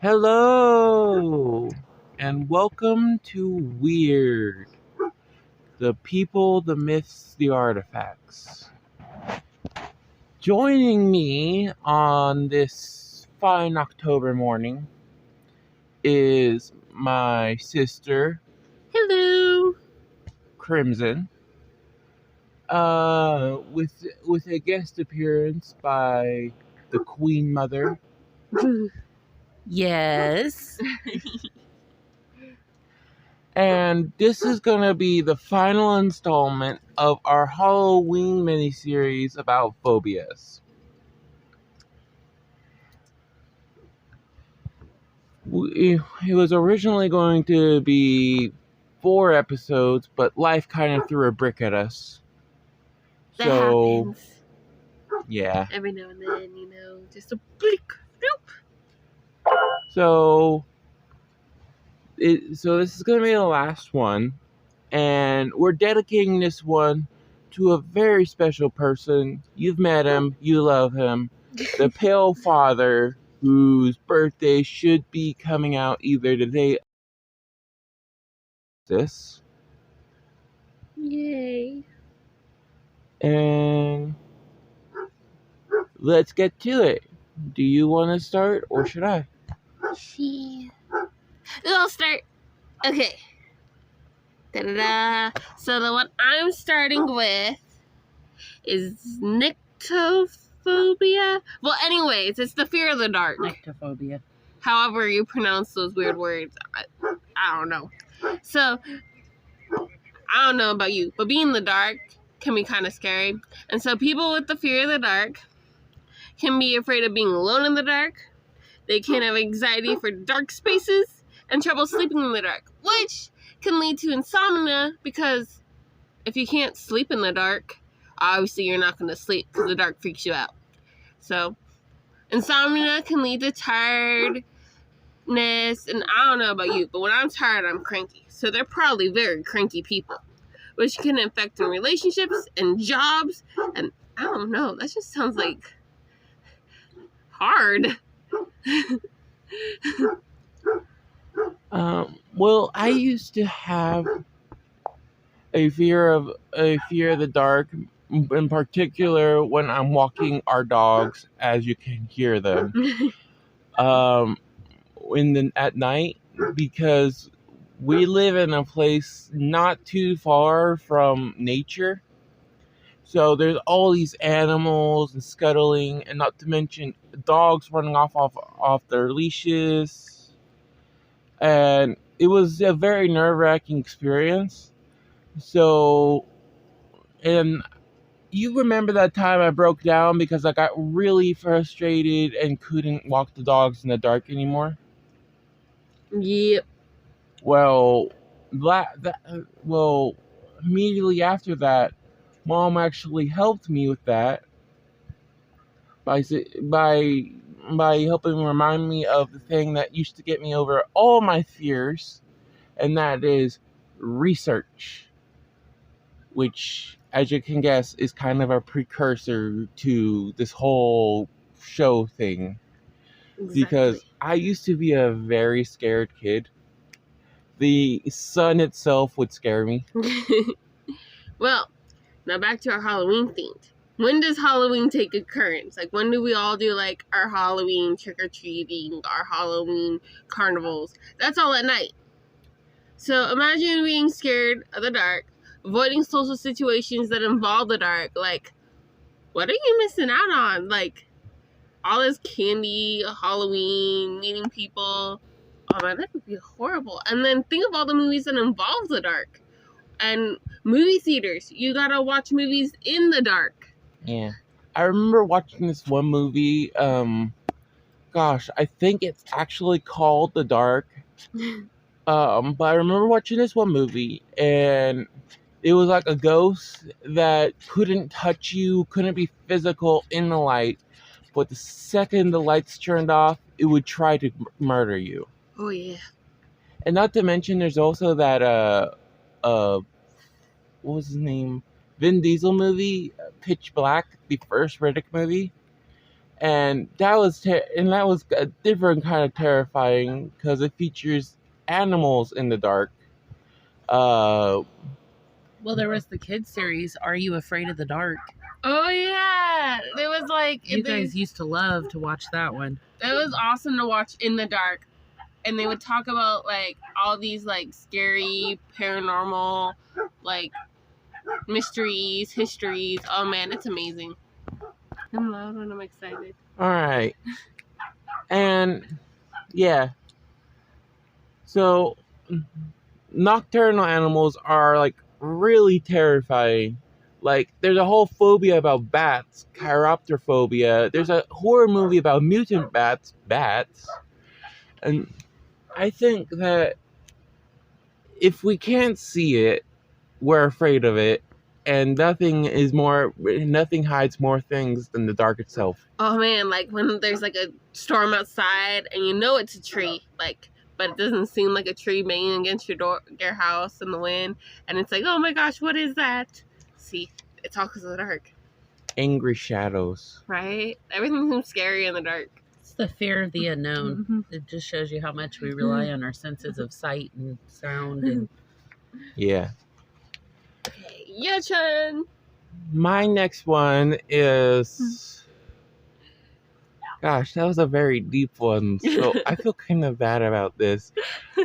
Hello, and welcome to Weird, the people, the myths, the artifacts. Joining me on this fine October morning is my sister, Hello. Crimson, with a guest appearance by the Queen Mother. Yes. And this is going to be the final installment of our Halloween miniseries about phobias. It was originally going to be 4 episodes, but life kind of threw a brick at us. That So, happens yeah. every now and then, just a blink. So this is going to be the last one, and we're dedicating this one to a very special person. You've met him, you love him, the Pale Father, whose birthday should be coming out either today or this. Yay. And let's get to it. Do you want to start or should I? See. I'll start. Okay. Da-da-da. So the one I'm starting with is nyctophobia. Well, anyways, it's the fear of the dark. Nyctophobia. However you pronounce those weird words, I don't know. So, I don't know about you, but being in the dark can be kind of scary. And so people with the fear of the dark can be afraid of being alone in the dark. They can have anxiety for dark spaces and trouble sleeping in the dark, which can lead to insomnia because if you can't sleep in the dark, obviously you're not going to sleep because the dark freaks you out. So insomnia can lead to tiredness, and I don't know about you, but when I'm tired, I'm cranky. So they're probably very cranky people, which can affect in relationships and jobs, and I don't know, that just sounds like hard. Well, I used to have a fear of the dark, in particular when I'm walking our dogs, as you can hear them, at night, because we live in a place not too far from nature. So there's all these animals and scuttling, and not to mention dogs running off their leashes. And it was a very nerve-wracking experience. So, and you remember that time I broke down because I got really frustrated and couldn't walk the dogs in the dark anymore? Yep. Well, immediately after that, Mom actually helped me with that by helping remind me of the thing that used to get me over all my fears, and that is research, which, as you can guess, is kind of a precursor to this whole show thing. Exactly. Because I used to be a very scared kid. The sun itself would scare me. Well, now back to our Halloween themed. When does Halloween take occurrence? Like, when do we all do, like, our Halloween trick-or-treating, our Halloween carnivals? That's all at night. So imagine being scared of the dark, avoiding social situations that involve the dark. Like, what are you missing out on? Like, all this candy, Halloween, meeting people. Oh man, that would be horrible. And then think of all the movies that involve the dark. And movie theaters, you gotta watch movies in the dark. Yeah. I remember watching this one movie, gosh, I think it's actually called The Dark. But I remember watching this one movie, and it was like a ghost that couldn't touch you, couldn't be physical in the light, but the second the lights turned off, it would try to murder you. Oh yeah. And not to mention, there's also that what was his name? Vin Diesel movie, Pitch Black, the first Riddick movie. and that was a different kind of terrifying because it features animals in the dark. Uh, Well, there was the kids series, Are You Afraid of the Dark? Oh yeah, there was like You guys used to love to watch that one. it was awesome to watch in the dark, and they would talk about like all these like scary paranormal like mysteries, histories. Oh man, it's amazing. I'm loud when I'm excited. all right, and yeah, so nocturnal animals are like really terrifying. Like there's a whole phobia about bats, chiropterophobia. There's a horror movie about mutant bats, and I think that if we can't see it, we're afraid of it, and nothing hides more things than the dark itself. Oh man, like when there's like a storm outside and you know it's a tree, like, but it doesn't seem like a tree banging against your house in the wind, and it's like, oh my gosh, what is that? See, it's all because of the dark, Angry shadows. right? Everything seems scary in the dark. It's the fear of the unknown. Mhm. It just shows you how much we rely on our senses of sight and sound. And Yeah. Okay, your turn. My next one is. Gosh, that was a very deep one, so I feel kind of bad about this.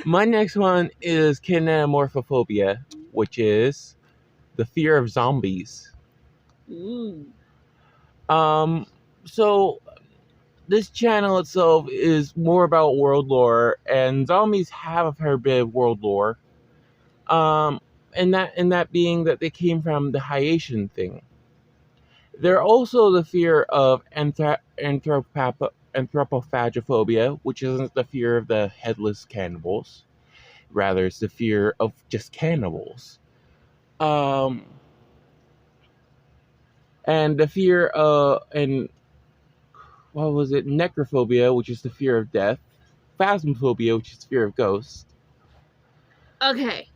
My next one is kinemorphophobia, which is the fear of zombies. Ooh. So this channel itself is more about world lore, and zombies have a fair bit of world lore. And that being that they came from the Haitian thing. They're also the fear of anthropophagophobia, which isn't the fear of the headless cannibals. Rather, it's the fear of just cannibals. And the fear and what was it? Necrophobia, which is the fear of death. Phasmophobia, which is the fear of ghosts. Okay,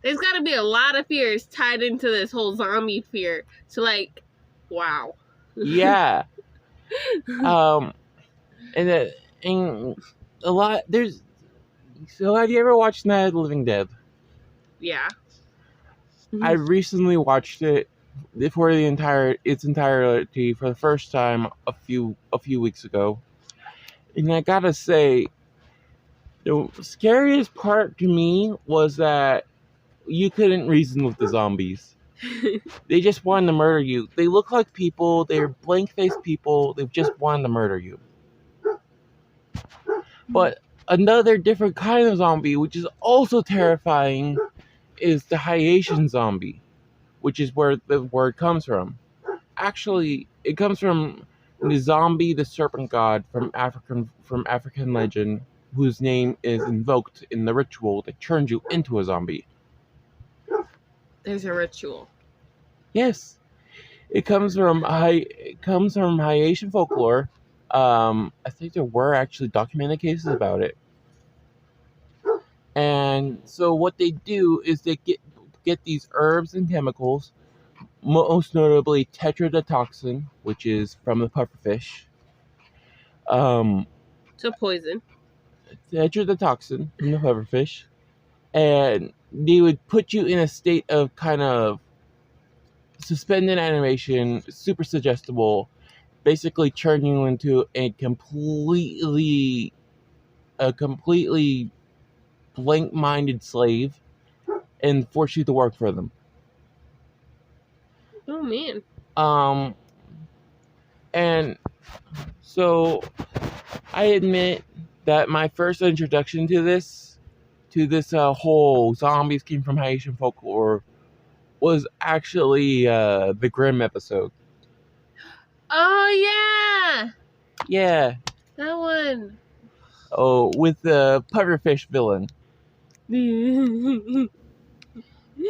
there's got to be a lot of fears tied into this whole zombie fear. So like, wow. Yeah. And a lot there's. So have you ever watched Night of the Living Dead? Yeah. I recently watched it for its entirety for the first time a few weeks ago, and I gotta say, the scariest part to me was that you couldn't reason with the zombies. They just wanted to murder you. They look like people. They're blank-faced people. They just wanted to murder you. But another different kind of zombie, which is also terrifying, is the Haitian zombie, which is where the word comes from. Actually, it comes from Nzambi, the serpent god from African legend, whose name is invoked in the ritual that turns you into a zombie. There's a ritual. Yes, it comes from Haitian folklore. I think there were actually documented cases about it. And so what they do is they get these herbs and chemicals, most notably tetrodotoxin, which is from the pufferfish. So poison. Tetrodotoxin from the pufferfish, and they would put you in a state of kind of suspended animation, super suggestible, basically turn you into a completely blank-minded slave and force you to work for them. Oh man. And so I admit that my first introduction to this whole zombies came from Haitian folklore was actually the Grimm episode. Oh yeah. Yeah. That one. Oh, with the pufferfish villain.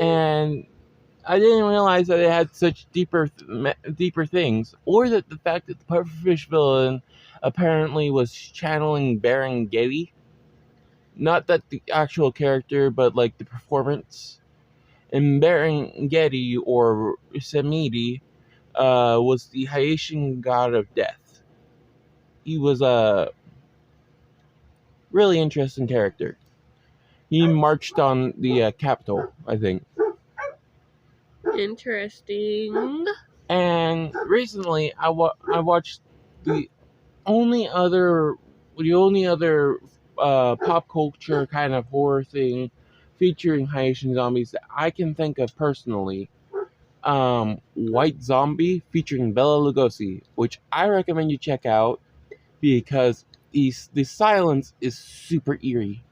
And I didn't realize that it had such deeper things, or that the fact that the pufferfish villain apparently was channeling Baron Getty. Not that the actual character, but like the performance. And Baron Getty, or Semidi, was the Haitian god of death. he was a really interesting character. He marched on the Capitol, I think. Interesting. And recently, I watched the only other the only other pop culture kind of horror thing featuring Haitian zombies that I can think of personally. White Zombie featuring Bela Lugosi, which I recommend you check out because the silence is super eerie.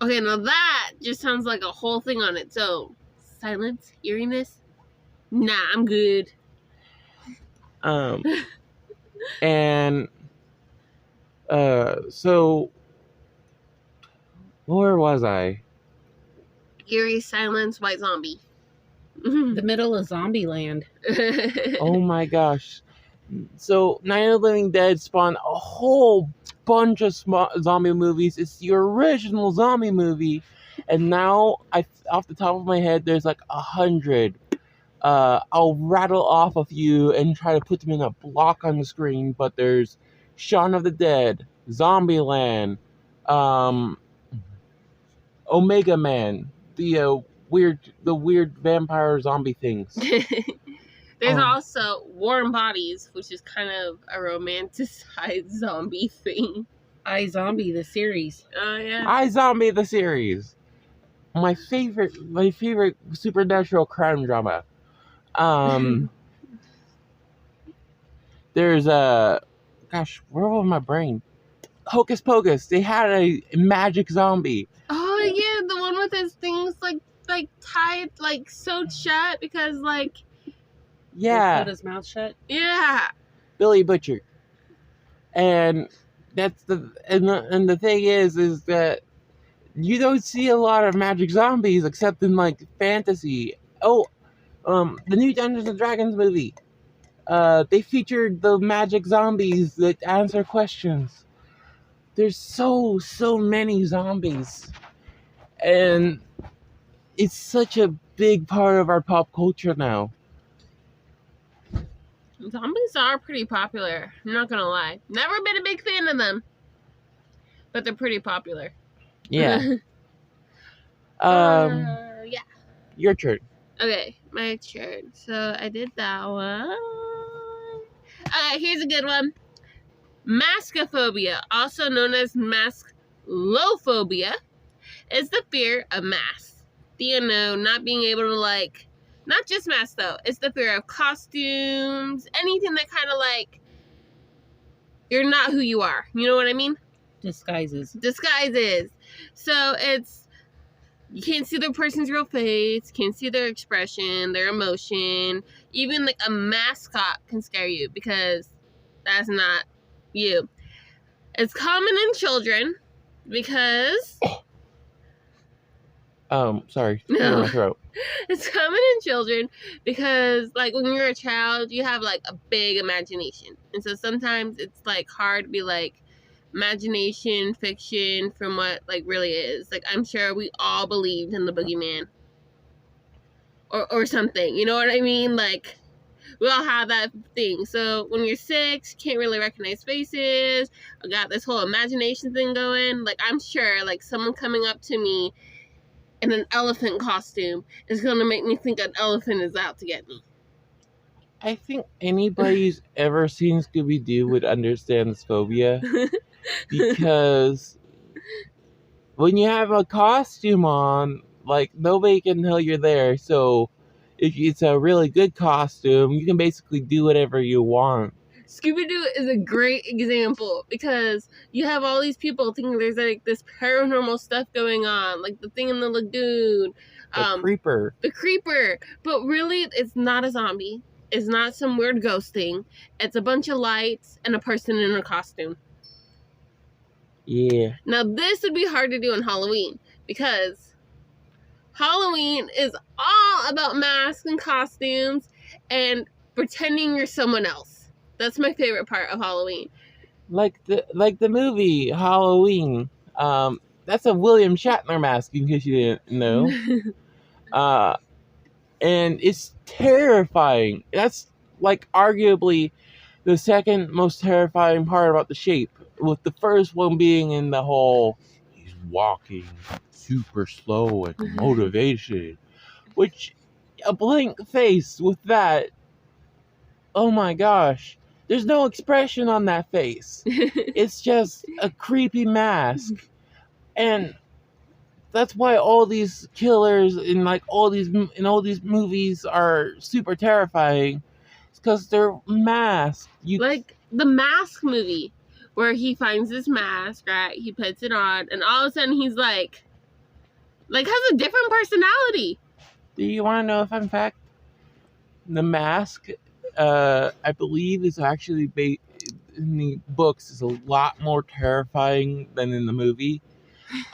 Okay, now that just sounds like a whole thing on its own. Silence, eeriness. Nah, I'm good. Um, and so where was I? Eerie silence, white zombie. The middle of zombie land. Oh my gosh. So, Night of the Living Dead spawned a whole bunch of zombie movies. It's the original zombie movie. And now, off the top of my head, there's like 100. I'll rattle off a few and try to put them in a block on the screen. But there's Shaun of the Dead, Zombieland, Omega Man, the weird vampire zombie things. There's also Warm Bodies, which is kind of a romanticized zombie thing. iZombie, the series. Oh yeah. iZombie the series. My favorite supernatural crime drama. There's gosh, where was my brain? Hocus Pocus. They had a magic zombie. Oh yeah, the one with his things like tied like sewed shut because like Yeah, Put his mouth shut. yeah. Billy Butcher. And that's the thing is that you don't see a lot of magic zombies except in like fantasy. Oh, the new Dungeons and Dragons movie. They featured the magic zombies that answer questions. There's so many zombies, and it's such a big part of our pop culture now. Zombies are pretty popular. I'm not gonna lie. Never been a big fan of them, but they're pretty popular. Yeah. Yeah. Your turn. Okay, my turn. So I did that one. Okay, here's a good one. Maskophobia, also known as masklophobia, is the fear of masks. Do you know, not being able to like, not just masks though, it's the fear of costumes, anything that kind of like, you're not who you are. You know what I mean? Disguises. So it's, you can't see the person's real face, can't see their expression, their emotion. Even like a mascot can scare you because that's not you. It's common in children because sorry, No. my throat. it's common in children because like when you're a child you have like a big imagination, and so sometimes it's like hard to be like imagination fiction from what like really is. Like I'm sure we all believed in the boogeyman or something, you know what I mean? Like we all have that thing. So when you're 6, can't really recognize faces, I got this whole imagination thing going, like I'm sure like someone coming up to me in an elephant costume is gonna make me think an elephant is out to get me. I think anybody who's ever seen Scooby-Doo would understand this phobia because when you have a costume on, like nobody can tell you're there. So if it's a really good costume, you can basically do whatever you want. Scooby-Doo is a great example because you have all these people thinking there's like this paranormal stuff going on, like the thing in the lagoon, The creeper. the creeper, but really it's not a zombie. It's not some weird ghost thing. It's a bunch of lights and a person in a costume. Yeah. Now this would be hard to do on Halloween because Halloween is all about masks and costumes and pretending you're someone else. That's my favorite part of Halloween. Like the movie Halloween. That's a William Shatner mask in case you didn't know. And it's terrifying. That's like arguably the second most terrifying part about the shape, with the first one being in the whole he's walking super slow and motivated, which a blank face with that, oh my gosh, there's no expression on that face. It's just a creepy mask. And that's why all these killers in all these movies are super terrifying. It's because they're masked. Like the Mask movie, where he finds this mask, right? He puts it on, and all of a sudden he's like has a different personality. Do you want to know a fun fact? The mask, I believe, is actually in the books is a lot more terrifying than in the movie.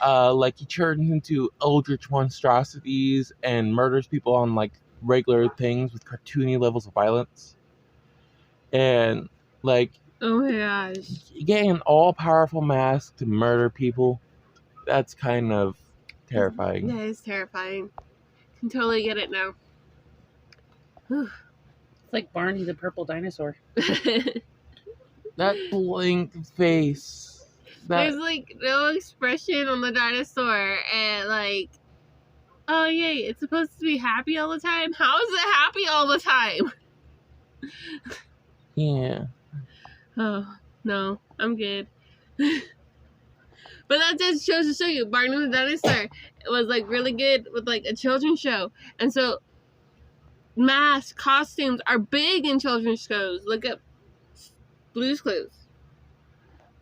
Like he turns into eldritch monstrosities and murders people on like regular things with cartoony levels of violence. And like Oh my gosh. getting an all-powerful mask to murder people, that's kind of terrifying. That is terrifying. Can totally get it now. It's like Barney the purple dinosaur. That blank face. There's like no expression on the dinosaur, and like, oh yay, it's supposed to be happy all the time. How is it happy all the time? Yeah. Oh no, I'm good. But that just shows to show you, Barney the dinosaur was like really good with like a children's show, and so masks, costumes are big in children's shows. Look up Blue's Clues.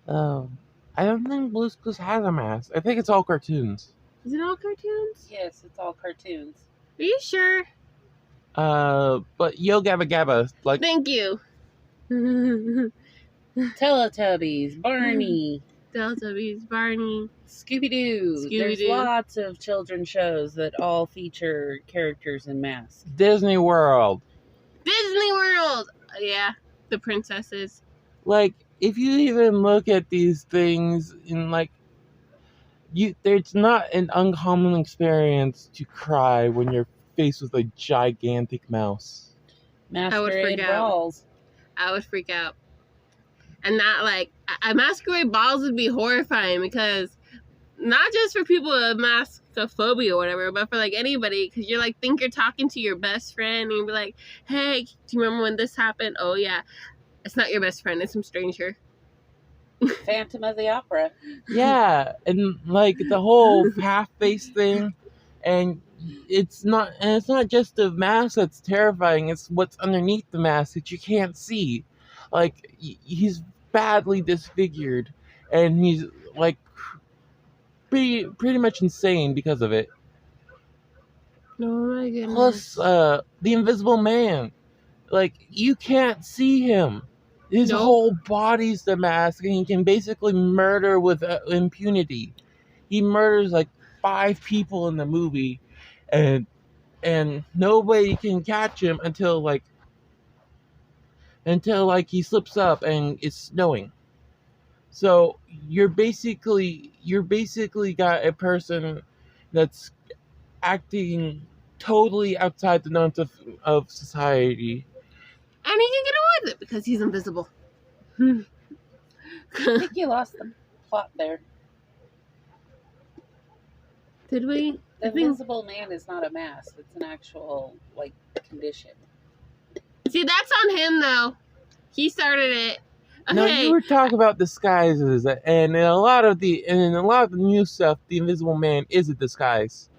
Oh, I don't think Blue's Clues has a mask. I think it's all cartoons. Is it all cartoons? Yes, it's all cartoons. Are you sure? But Yo Gabba Gabba, like Thank you. Teletubbies, Barney, Teletubbies, Barney. Scooby-Doo. There's Scooby-Doo. lots of children's shows that all feature characters in masks. Disney World. Disney World. Yeah, the princesses. Like, if you even look at these things in there's not an uncommon experience to cry when you're faced with a gigantic mouse. Masquerade freak out. Balls. I would freak out. And not like a masquerade balls would be horrifying, because not just for people with maskophobia or whatever, but for like anybody, because you're like think you're talking to your best friend and you'll be like, hey, do you remember when this happened? Oh yeah, it's not your best friend, it's some stranger. Phantom of the Opera. Yeah, and like the whole half-face thing, and it's not just the mask that's terrifying. It's what's underneath the mask that you can't see. Like he's badly disfigured, and he's like pretty much insane because of it. Oh my goodness. Plus, the Invisible Man, like you can't see him. His Nope. whole body's the mask, and he can basically murder with impunity. He murders like 5 people in the movie, and nobody can catch him until he slips up and it's snowing. So you're basically got a person that's acting totally outside the norms of society. And he can get away with it because he's invisible. I think you lost the plot there. Did we? The I think- Invisible Man is not a mask. It's an actual, condition. See, that's on him though. He started it. No, Okay. you were talking about disguises, and in a lot of the new stuff, the Invisible Man is a disguise.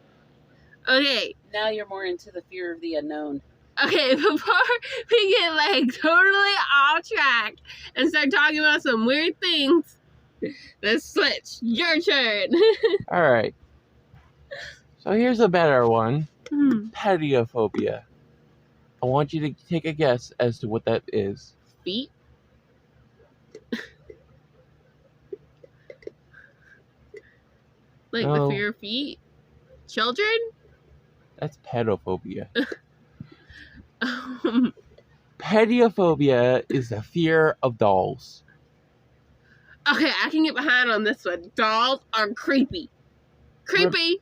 Okay. Now you're more into the fear of the unknown. Okay, before we get totally off track and start talking about some weird things, let's switch. Your turn. All right. So here's a better one. Pediophobia. I want you to take a guess as to what that is. Feet. No. The fear of feet? Children? That's pedophobia. Pediophobia is the fear of dolls. Okay, I can get behind on this one. Dolls are creepy. Creepy.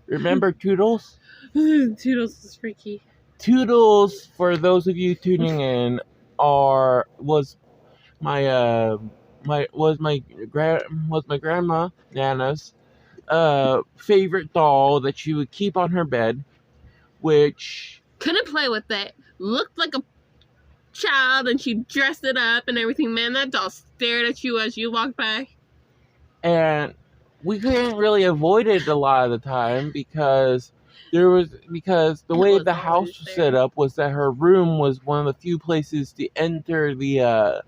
Remember Toodles? Toodles is freaky. Toodles, for those of you tuning in, was my grandma Nana's favorite doll that she would keep on her bed, which Couldn't play with it. Looked like a child, and she dressed it up and everything. Man, that doll stared at you as you walked by. and we couldn't really avoid it a lot of the time because the It way was the always house was there. set up was that her room was one of the few places to enter the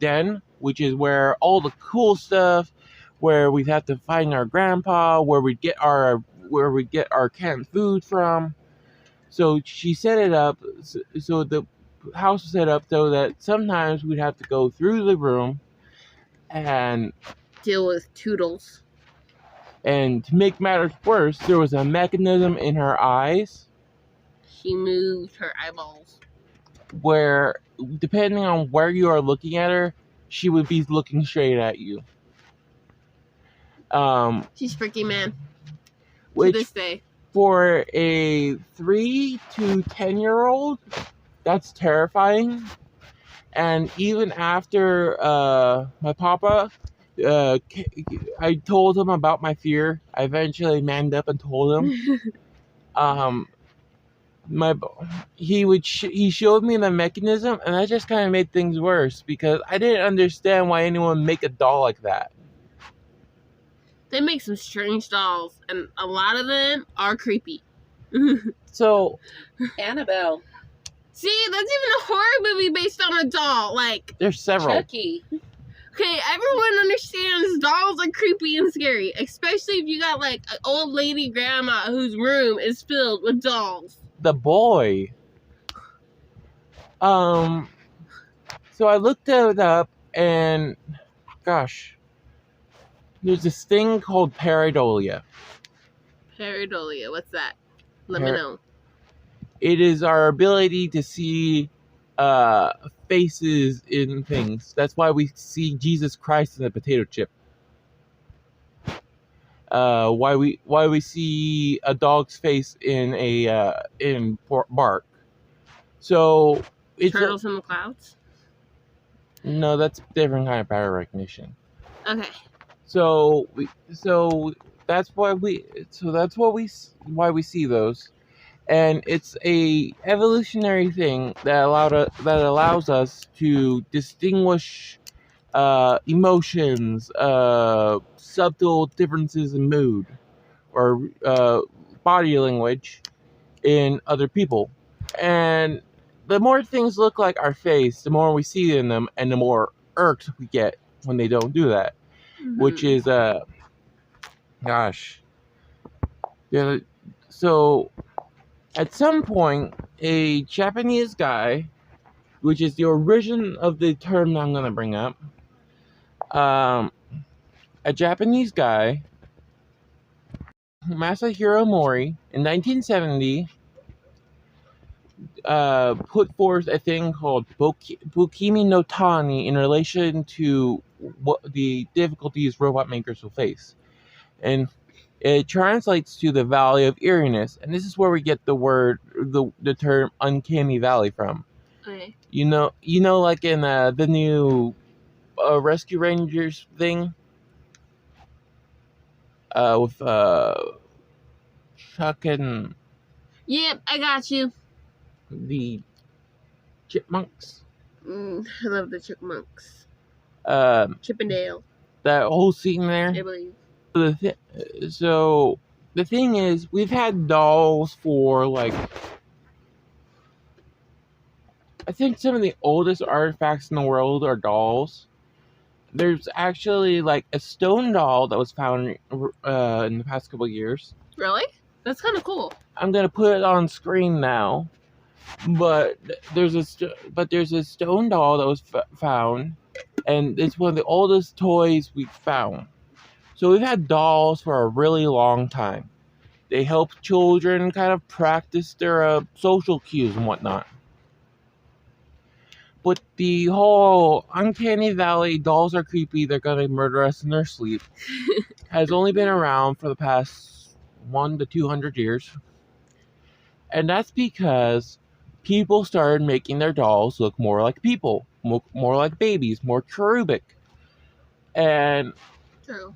den, which is where all the cool stuff, where we'd have to find our grandpa, where we get our canned food from. So she set it up so the house was set up so that sometimes we'd have to go through the room and Deal with Toodles. to make matters worse, there was a mechanism in her eyes She moved her eyeballs. where, depending on where you are looking at her, she would be looking straight at you. She's freaky, man. To Which this day. for a 3 to 10-year-old, that's terrifying. And even after my papa, I told him about my fear. I eventually manned up and told him. He showed me the mechanism, and that just kind of made things worse because I didn't understand why anyone would make a doll like that. They make some strange dolls, and a lot of them are creepy. So Annabelle, See, that's even a horror movie based on a doll. Like, there's several. Chucky. okay, everyone understands dolls are creepy and scary, especially if you got like an old lady grandma whose room is filled with dolls. The boy. So I looked it up, and gosh, there's this thing called pareidolia. Pareidolia, what's that? Let me know. It is our ability to see faces in things. That's why we see Jesus Christ in a potato chip. Why we see a dog's face in bark. So it's Turtles in the clouds? no, that's a different kind of pattern recognition. Okay. So that's why we see those, and it's a evolutionary thing that allows us to distinguish emotions, subtle differences in mood, or body language in other people. And the more things look like our face, the more we see in them, and the more irked we get when they don't do that. Mm-hmm. Which is gosh. Yeah, so at some point a Japanese guy, which is the origin of the term that I'm gonna bring up, a Japanese guy, Masahiro Mori, in 1970 put forth a thing called Bukimi no Tani in relation to what the difficulties robot makers will face. And it translates to the Valley of Eeriness, and this is where we get the term uncanny valley from. Okay. You know, like in the new Rescue Rangers thing, with Chuck and Yep, I got you. the chipmunks. I love the chipmunks. Chippendale. That whole scene there. I believe. So the thing is, we've had dolls for like, I think some of the oldest artifacts in the world are dolls. There's actually like a stone doll that was found in the past couple of years. Really? That's kind of cool. I'm gonna put it on screen now, but there's a stone doll that was found, and it's one of the oldest toys we've found. So we've had dolls for a really long time. They help children kind of practice their social cues and whatnot. But the whole uncanny valley, dolls are creepy, they're gonna murder us in their sleep, has only been around for the past 100 to 200 years. And that's because people started making their dolls look more like people, more like babies, more cherubic. And True.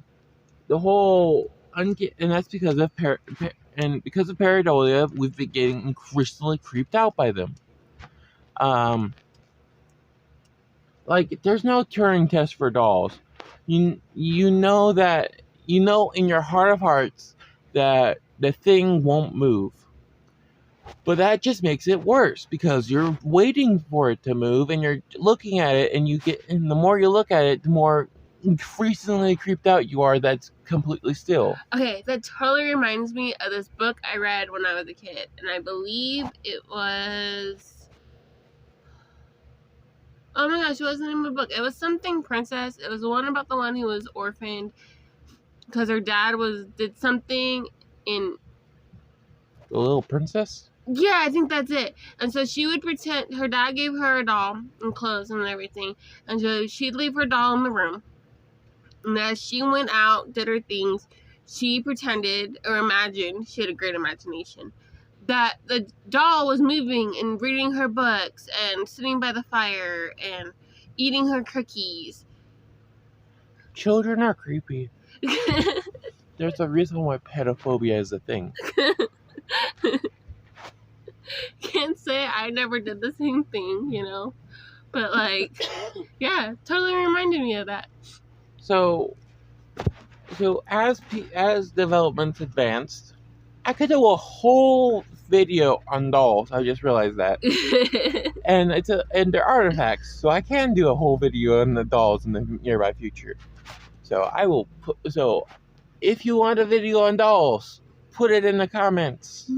the whole and that's because of because of pareidolia, we've been getting increasingly creeped out by them. Like there's no Turing test for dolls. You know that in your heart of hearts that the thing won't move. But that just makes it worse because you're waiting for it to move and you're looking at it and the more you look at it, the more increasingly creeped out you are that's completely still. Okay, that totally reminds me of this book I read when I was a kid, and I believe it was. Oh my gosh, what was the name of the book? It was something princess. It was the one about the one who was orphaned because her dad did something in. The Little Princess? Yeah, I think that's it. And so she would pretend her dad gave her a doll and clothes and everything, and so she'd leave her doll in the room. And as she went out, did her things, she pretended or imagined, she had a great imagination, that the doll was moving and reading her books and sitting by the fire and eating her cookies. Children are creepy. There's a reason why pedophobia is a thing. Can't say I never did the same thing, you know? But, like, yeah, totally reminded me of that. So as developments advanced, I could do a whole video on dolls. I just realized that, and they're artifacts, so I can do a whole video on the dolls in the nearby future. So I will put. So if you want a video on dolls, put it in the comments.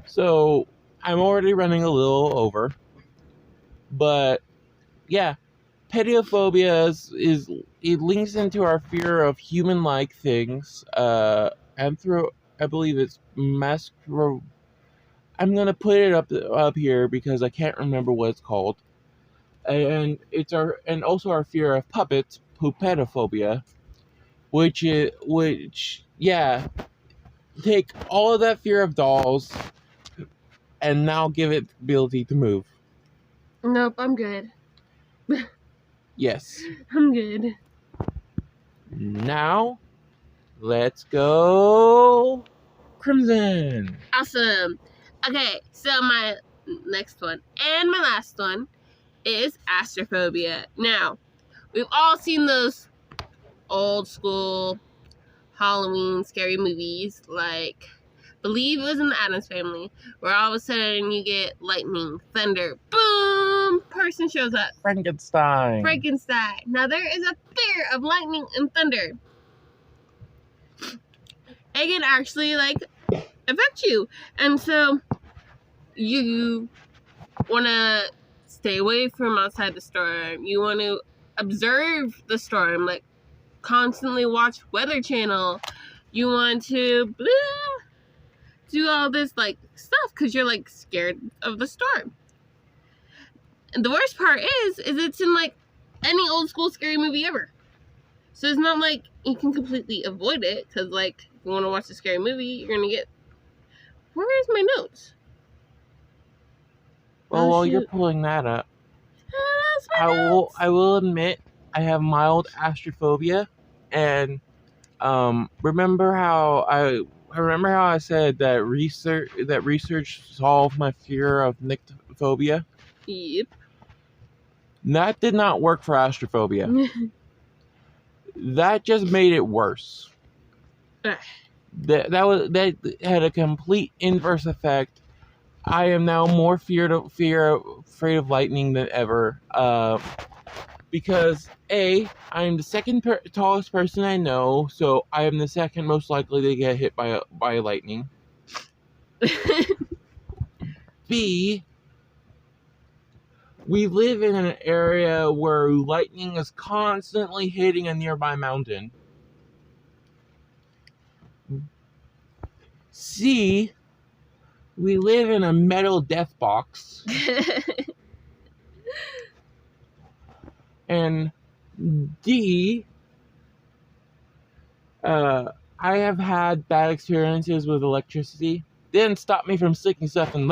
So I'm already running a little over, but yeah. Pediophobia it links into our fear of human-like things. I believe it's mascro. I'm gonna put it up here because I can't remember what it's called. And also our fear of puppets, puppetophobia, which take all of that fear of dolls and now give it the ability to move. Nope, I'm good. Yes. I'm good. Now, let's go Crimson. Awesome. Okay, so my next one and my last one is astrophobia. Now, we've all seen those old school Halloween scary movies, like, believe it was in the Addams Family, where all of a sudden you get lightning, thunder, boom, person shows up. Frankenstein. Now there is a fear of lightning and thunder. It can actually affect you, and so you want to stay away from outside the storm. You want to observe the storm, like constantly watch Weather Channel. You want to do all this stuff because you're scared of the storm. And the worst part is it's in any old school scary movie ever. So it's not like you can completely avoid it because if you want to watch a scary movie, you're gonna get. Where is my notes? Well, while you're pulling that up, I will admit I have mild astrophobia, and remember how I said that research solved my fear of nyctophobia? Yep. That did not work for astrophobia. That just made it worse. That had a complete inverse effect. I am now more afraid of lightning than ever. Because I am the second tallest person I know, so I am the second most likely to get hit by lightning. B, we live in an area where lightning is constantly hitting a nearby mountain. C, we live in a metal death box. And D, I have had bad experiences with electricity. didn't stop me from sticking stuff in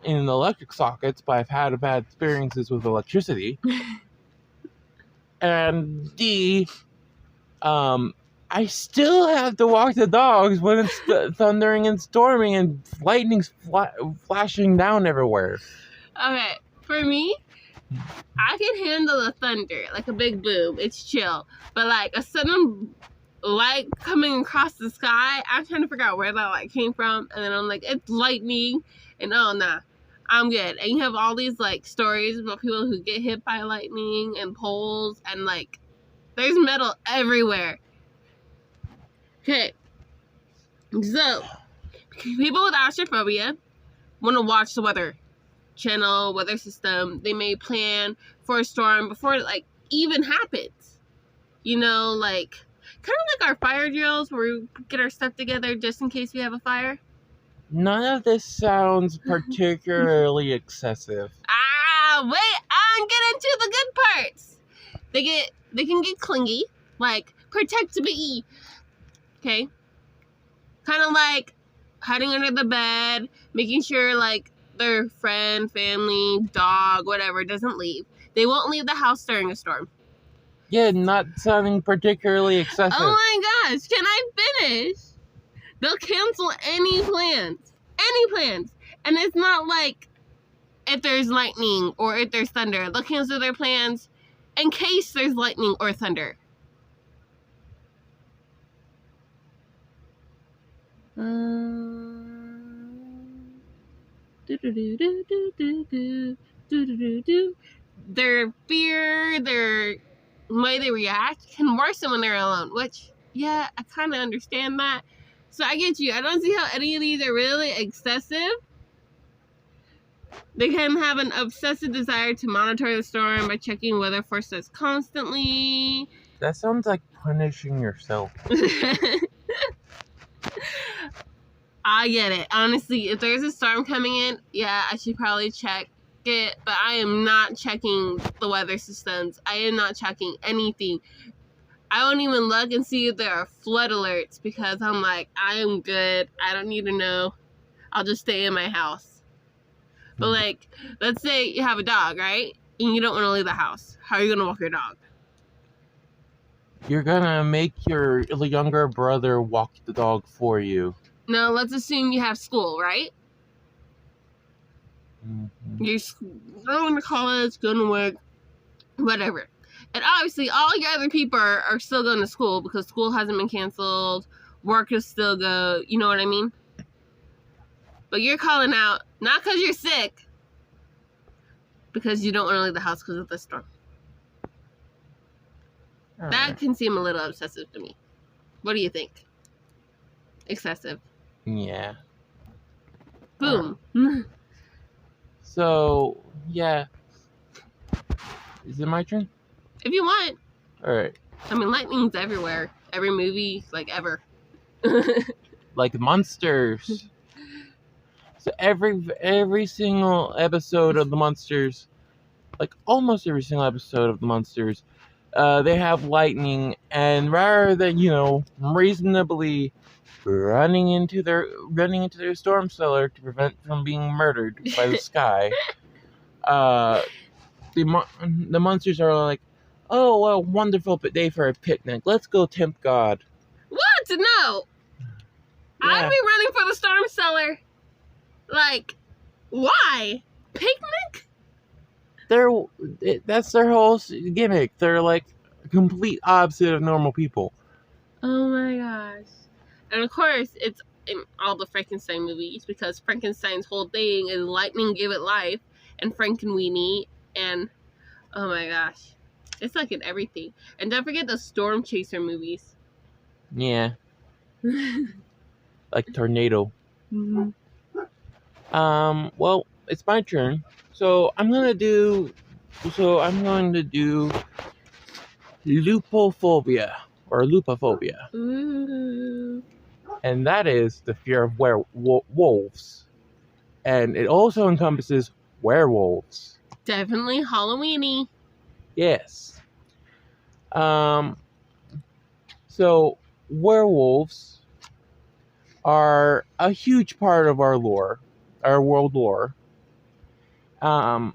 electric sockets, but I've had bad experiences with electricity. And D, I still have to walk the dogs when it's thundering and storming and lightning's flashing down everywhere. Okay, for me, I can handle a thunder, like a big boom. It's chill. But like a sudden light coming across the sky, I'm trying to figure out where that light came from. And then I'm like, it's lightning. And oh, nah, I'm good. And you have all these like stories about people who get hit by lightning and poles. And like, there's metal everywhere. Okay. So, people with astrophobia want to watch the weather channel, weather system. They may plan for a storm before it like even happens. You know, like kind of like our fire drills where we get our stuff together just in case we have a fire. None of this sounds particularly excessive. Wait, I'm getting to the good parts. They can get clingy, like protect me. Okay? Kind of like hiding under the bed, making sure like their friend, family, dog, whatever doesn't leave. They won't leave the house during a storm. Yeah, not sounding particularly excessive. Oh my gosh, can I finish? They'll cancel any plans. Any plans. And it's not like if there's lightning or if there's thunder. They'll cancel their plans in case there's lightning or thunder. Their fear, their way they react can worsen when they're alone, which, yeah, I kind of understand that. So I get you. I don't see how any of these are really excessive. They can have an obsessive desire to monitor the storm by checking weather forecasts constantly. That sounds like punishing yourself. I get it. Honestly, if there's a storm coming in, yeah, I should probably check it, but I am not checking the weather systems. I am not checking anything. I won't even look and see if there are flood alerts because I'm like, I am good. I don't need to know. I'll just stay in my house. But like, let's say you have a dog, right? And you don't want to leave the house. How are you going to walk your dog? You're gonna make your younger brother walk the dog for you. No, let's assume you have school, right? Mm-hmm. You're going to college, going to work, whatever. And obviously, all your other people are still going to school because school hasn't been canceled. Work is still go. You know what I mean? But you're calling out, not because you're sick, because you don't want to leave the house because of the storm. That can seem a little obsessive to me. What do you think? Excessive. Yeah. Boom. So, yeah. Is it my turn? If you want. Alright. I mean, lightning's everywhere. Every movie, like, ever. Like monsters. So every single episode of the Monsters, like almost every single episode of the Monsters, they have lightning, and rather than reasonably running into their storm cellar to prevent from being murdered by the sky, the monsters are like, oh, what a wonderful day for a picnic. Let's go tempt God. What? No. Yeah. I'd be running for the storm cellar. Like, why? Picnic? That's their whole gimmick. They're like a complete opposite of normal people. Oh my gosh. And of course, it's in all the Frankenstein movies because Frankenstein's whole thing is lightning give it life and Frankenweenie and oh my gosh. It's like in everything. And don't forget the Storm Chaser movies. Yeah. Like Tornado. Mm-hmm. Well, it's my turn. So I'm going to do lupophobia or lupophobia. Ooh. And that is the fear of wolves. And it also encompasses werewolves. Definitely Halloweeny. Yes. So werewolves are a huge part of our lore, our world lore. Um,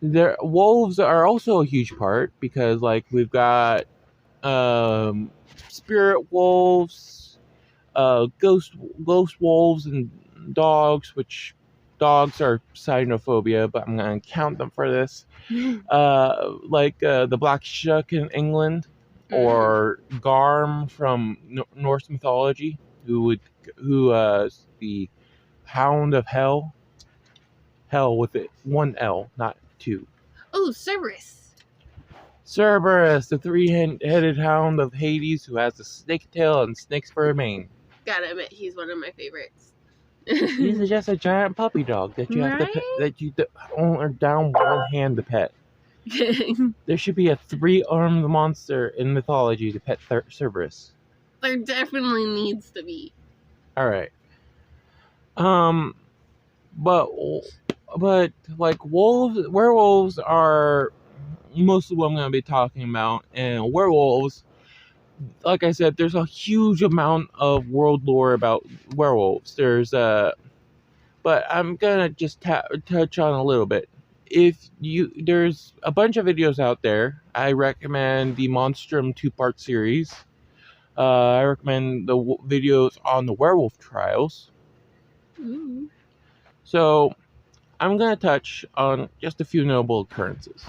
wolves are also a huge part because, like, we've got spirit wolves, ghost wolves, and dogs. Which dogs are cynophobia, but I'm gonna count them for this. The black shuck in England, or Garm from Norse mythology, who the Hound of Hell. Hell with it, one L, not two. Oh, Cerberus. Cerberus, the three-headed hound of Hades, who has a snake tail and snakes for a mane. Gotta admit, he's one of my favorites. He's just a giant puppy dog that you have to pet, that you only down one hand to pet. There should be a 3-armed monster in mythology to pet Cerberus. There definitely needs to be. All right. But like werewolves are mostly what I'm going to be talking about, and werewolves, like I said, there's a huge amount of world lore about werewolves. But I'm gonna just touch on a little bit. There's a bunch of videos out there. I recommend the Monstrum 2-part series. I recommend the videos on the werewolf trials. Ooh. So I'm gonna touch on just a few notable occurrences.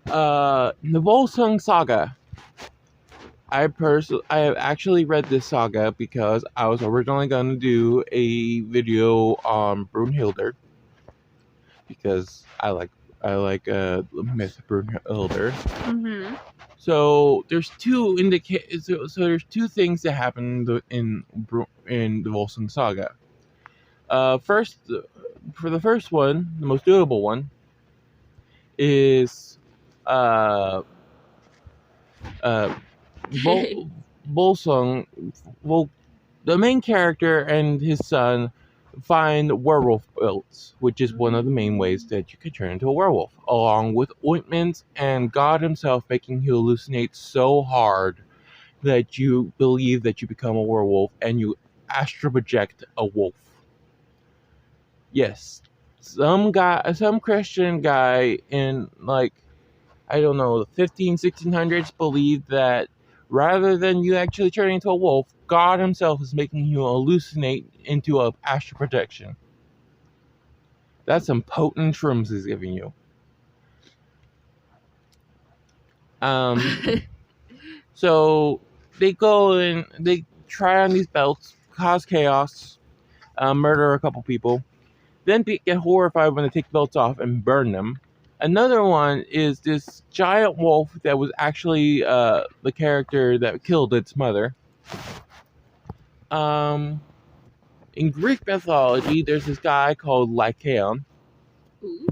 The Volsung Saga. I have actually read this saga because I was originally going to do a video on Brunhilde, because I like myth Brunhilde. Mm-hmm. So there's there's two things that happen in the Volsung Saga. First, for the first one, the most notable one is Volsung. The main character and his son find werewolf pelts, which is one of the main ways that you can turn into a werewolf, along with ointments and God himself making you hallucinate so hard that you believe that you become a werewolf and you astral project a wolf. Yes, some Christian guy in, like, I don't know, the 1600s believed that rather than you actually turning into a wolf, God himself is making you hallucinate into a astral projection. That's some potent shrooms he's giving you. So they go and they try on these belts, cause chaos, murder a couple people, then get horrified when they take the belts off and burn them. Another one is this giant wolf that was actually the character that killed its mother. In Greek mythology, there's this guy called Lycaon. Ooh,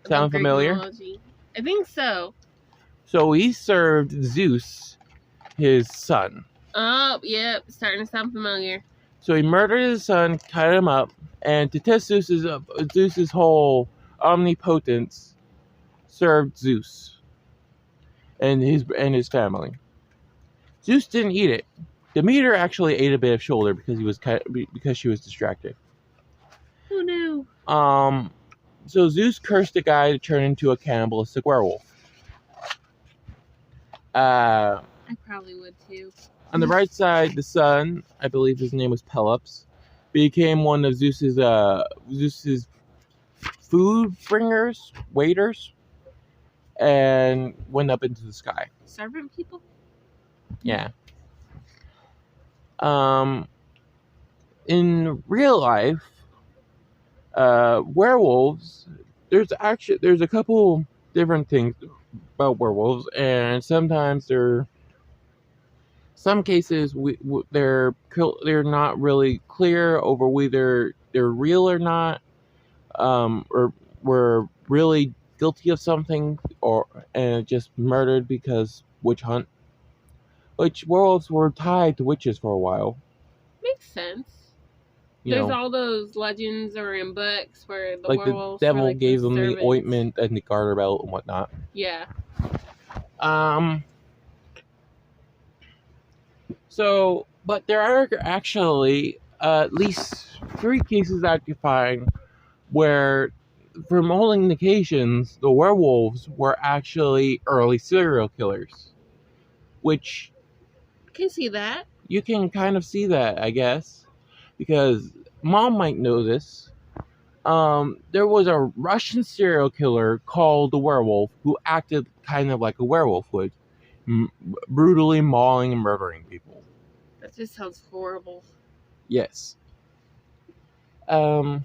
Sound familiar? Mythology. I think so. So he served Zeus, his son. Oh, yep, starting to sound familiar. So he murdered his son, cut him up, and to test Zeus's whole omnipotence, served Zeus and his family. Zeus didn't eat it. Demeter actually ate a bit of shoulder because she was distracted. Oh no. So Zeus cursed the guy to turn into a cannibalistic werewolf. I probably would too. On the right side, the son, I believe his name was Pelops, became one of Zeus's food bringers, waiters, and went up into the sky. Servant people? Yeah. In real life, werewolves, there's a couple different things about werewolves, and sometimes some cases they're not really clear over whether they're real or not, or were really guilty of something, and just murdered because witch hunt. Which werewolves were tied to witches for a while. Makes sense. There's all those legends or in books where the werewolves, the devil like gave them servants. the ointment and the garter belt and whatnot. Yeah. So, but there are actually at least 3 cases I could find where, from all indications, the werewolves were actually early serial killers. Which I can see that. you can kind of see that, I guess, because Mom might know this. There was a Russian serial killer called the Werewolf who acted kind of like a werewolf would, brutally mauling and murdering people. That just sounds horrible. Yes. So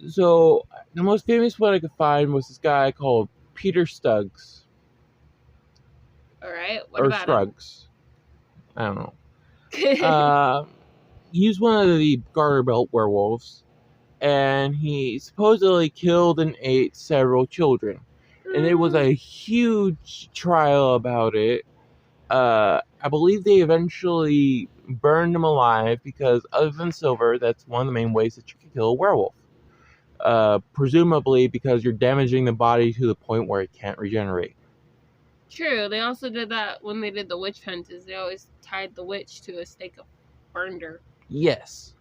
so the most famous one I could find was this guy called Peter Stuggs All right. What or about Struggs. I don't know. him? He's one of the Garter Belt werewolves, and he supposedly killed and ate several children. And there was a huge trial about it. I believe they eventually burned him alive because, other than silver, that's one of the main ways that you can kill a werewolf. Presumably because you're damaging the body to the point where it can't regenerate. True. They also did that when they did the witch hunters. They always tied the witch to a stake of burned her. Yes,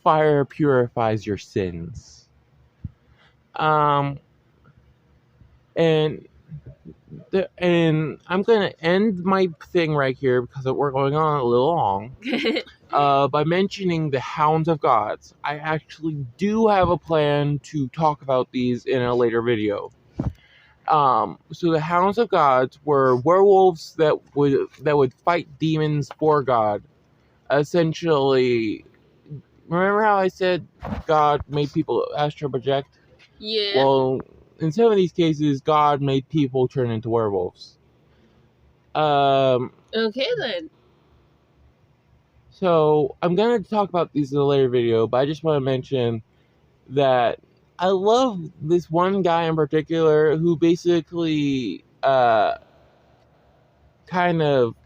fire purifies your sins. And I'm gonna end my thing right here because we're going on a little long. By mentioning the Hounds of Gods. I actually do have a plan to talk about these in a later video. So the Hounds of Gods were werewolves that would fight demons for God. Essentially, remember how I said God made people astral project? Yeah. Well, in some of these cases, God made people turn into werewolves. Okay then. So I'm gonna talk about these in a later video, but I just want to mention that I love this one guy in particular who basically kind of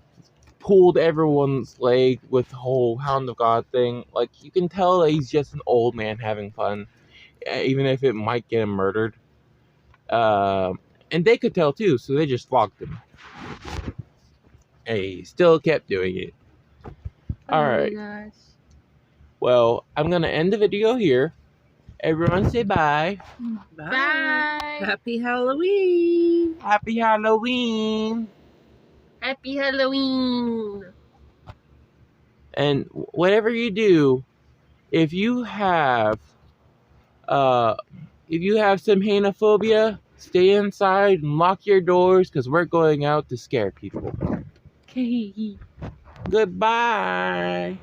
pulled everyone's leg with the whole Hound of God thing. Like, you can tell that he's just an old man having fun, even if it might get him murdered. And they could tell too, so they just flogged him. And he still kept doing it. Alright. Gosh. Well, I'm gonna end the video here. Everyone say bye. Bye. Happy Halloween. Happy Halloween. Happy Halloween. And whatever you do, if you have some henophobia, stay inside and lock your doors because we're going out to scare people. Okay. Goodbye.